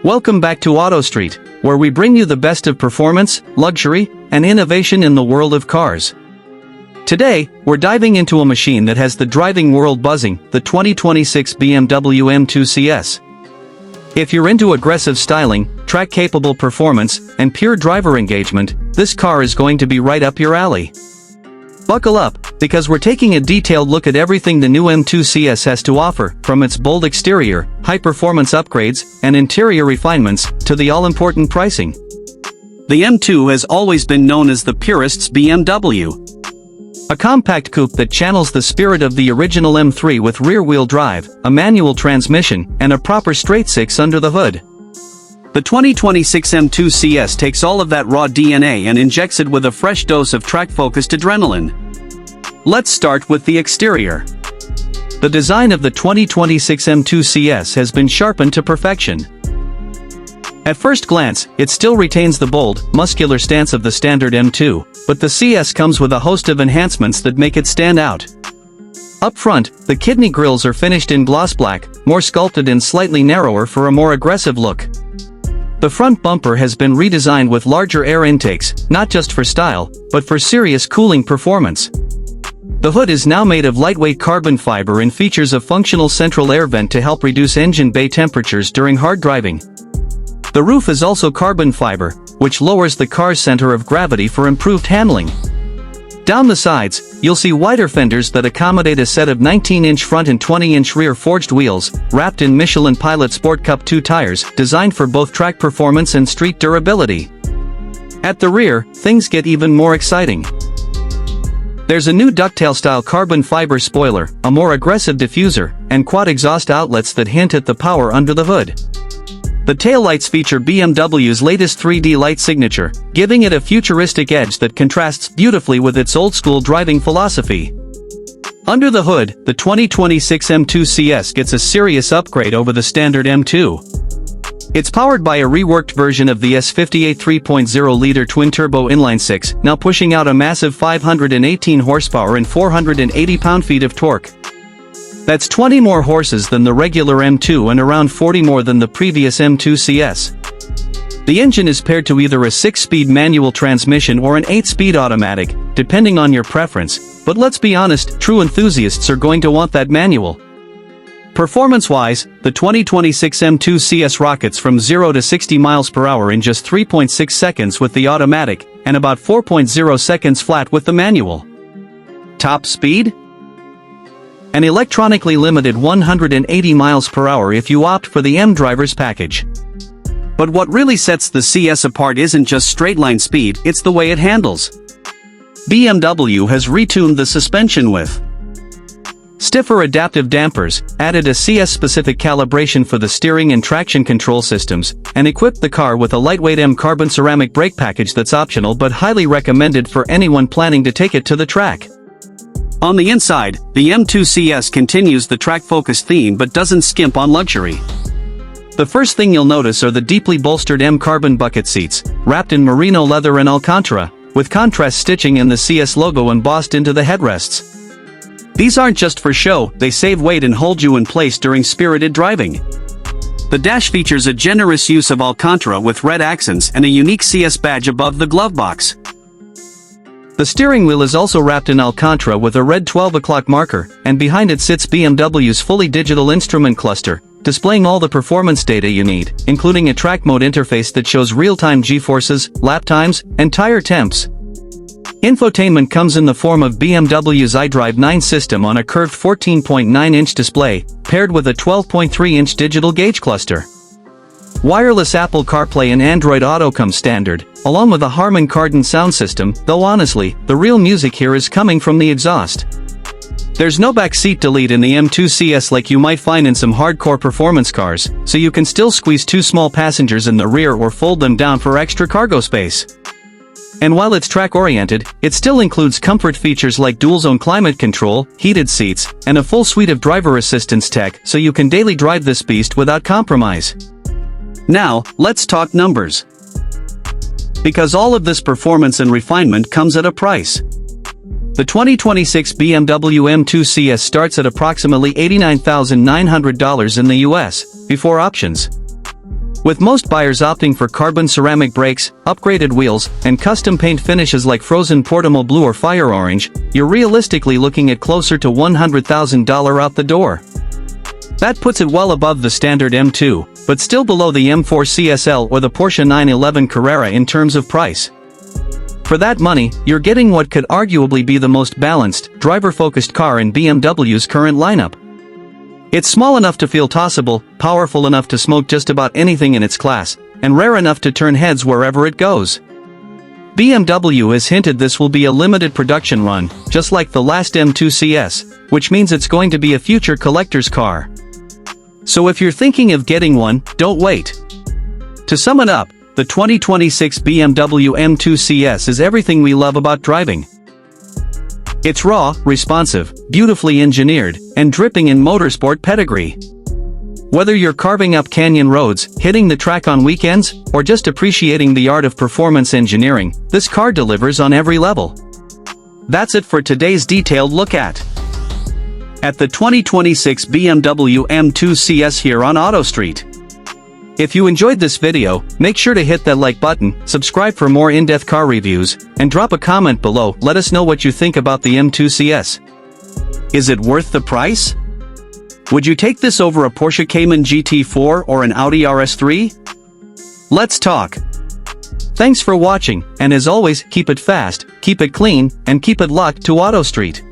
Welcome back to Auto Street, where we bring you the best of performance, luxury, and innovation in the world of cars. Today, we're diving into a machine that has the driving world buzzing, the 2026 BMW M2 CS. If you're into aggressive styling, track-capable performance, and pure driver engagement, this car is going to be right up your alley. Buckle up, because we're taking a detailed look at everything the new M2 CS has to offer, from its bold exterior, high-performance upgrades, and interior refinements, to the all-important pricing. The M2 has always been known as the purist's BMW. A compact coupe that channels the spirit of the original M3 with rear-wheel drive, a manual transmission, and a proper straight-six under the hood. The 2026 M2 CS takes all of that raw DNA and injects it with a fresh dose of track-focused adrenaline. Let's start with the exterior. The design of the 2026 M2 CS has been sharpened to perfection. At first glance, it still retains the bold, muscular stance of the standard M2, but the CS comes with a host of enhancements that make it stand out. Up front, the kidney grills are finished in gloss black, more sculpted and slightly narrower for a more aggressive look. The front bumper has been redesigned with larger air intakes, not just for style, but for serious cooling performance. The hood is now made of lightweight carbon fiber and features a functional central air vent to help reduce engine bay temperatures during hard driving. The roof is also carbon fiber, which lowers the car's center of gravity for improved handling. Down the sides, you'll see wider fenders that accommodate a set of 19-inch front and 20-inch rear forged wheels, wrapped in Michelin Pilot Sport Cup 2 tires, designed for both track performance and street durability. At the rear, things get even more exciting. There's a new ducktail-style carbon fiber spoiler, a more aggressive diffuser, and quad exhaust outlets that hint at the power under the hood. The taillights feature BMW's latest 3D light signature, giving it a futuristic edge that contrasts beautifully with its old-school driving philosophy. Under the hood, the 2026 M2 CS gets a serious upgrade over the standard M2. It's powered by a reworked version of the S58 3.0-liter twin-turbo inline-six, now pushing out a massive 518 horsepower and 480 pound-feet of torque. That's 20 more horses than the regular M2 and around 40 more than the previous M2 CS. The engine is paired to either a 6-speed manual transmission or an 8-speed automatic, depending on your preference, but let's be honest, true enthusiasts are going to want that manual. Performance-wise, the 2026 M2 CS rockets from 0 to 60 miles per hour in just 3.6 seconds with the automatic, and about 4.0 seconds flat with the manual. Top speed? An electronically limited 180 miles per hour if you opt for the M-Drivers package. But what really sets the CS apart isn't just straight-line speed, it's the way it handles. BMW has retuned the suspension with stiffer adaptive dampers, added a CS-specific calibration for the steering and traction control systems, and equipped the car with a lightweight M-carbon ceramic brake package that's optional but highly recommended for anyone planning to take it to the track. On the inside, the M2 CS continues the track-focused theme but doesn't skimp on luxury. The first thing you'll notice are the deeply bolstered M-carbon bucket seats, wrapped in merino leather and Alcantara, with contrast stitching and the CS logo embossed into the headrests. These aren't just for show, they save weight and hold you in place during spirited driving. The dash features a generous use of Alcantara with red accents and a unique CS badge above the glove box. The steering wheel is also wrapped in Alcantara with a red 12 o'clock marker, and behind it sits BMW's fully digital instrument cluster, displaying all the performance data you need, including a track mode interface that shows real-time G-forces, lap times, and tire temps. Infotainment comes in the form of BMW's iDrive 9 system on a curved 14.9-inch display, paired with a 12.3-inch digital gauge cluster. Wireless Apple CarPlay and Android Auto come standard, along with a Harman Kardon sound system, though honestly, the real music here is coming from the exhaust. There's no backseat delete in the M2 CS like you might find in some hardcore performance cars, so you can still squeeze two small passengers in the rear or fold them down for extra cargo space. And while it's track-oriented, it still includes comfort features like dual-zone climate control, heated seats, and a full suite of driver assistance tech so you can daily drive this beast without compromise. Now, let's talk numbers. Because all of this performance and refinement comes at a price. The 2026 BMW M2 CS starts at approximately $89,900 in the US, before options. With most buyers opting for carbon ceramic brakes, upgraded wheels, and custom paint finishes like frozen Portimo blue or fire orange, you're realistically looking at closer to $100,000 out the door. That puts it well above the standard M2, but still below the M4 CSL or the Porsche 911 Carrera in terms of price. For that money, you're getting what could arguably be the most balanced, driver-focused car in BMW's current lineup. It's small enough to feel tossable, powerful enough to smoke just about anything in its class, and rare enough to turn heads wherever it goes. BMW has hinted this will be a limited production run, just like the last M2 CS, which means it's going to be a future collector's car. So if you're thinking of getting one, don't wait. To sum it up, the 2026 BMW M2 CS is everything we love about driving. It's raw, responsive, beautifully engineered, and dripping in motorsport pedigree. Whether you're carving up canyon roads, hitting the track on weekends, or just appreciating the art of performance engineering, this car delivers on every level. That's it for today's detailed look at the 2026 BMW M2 CS here on Auto Street. If you enjoyed this video, make sure to hit that like button, subscribe for more in-depth car reviews, and drop a comment below. Let us know what you think about the M2 CS. Is it worth the price? Would you take this over a Porsche Cayman GT4 or an Audi RS3? Let's talk. Thanks for watching, and as always, keep it fast, keep it clean, and keep it locked to Auto Street.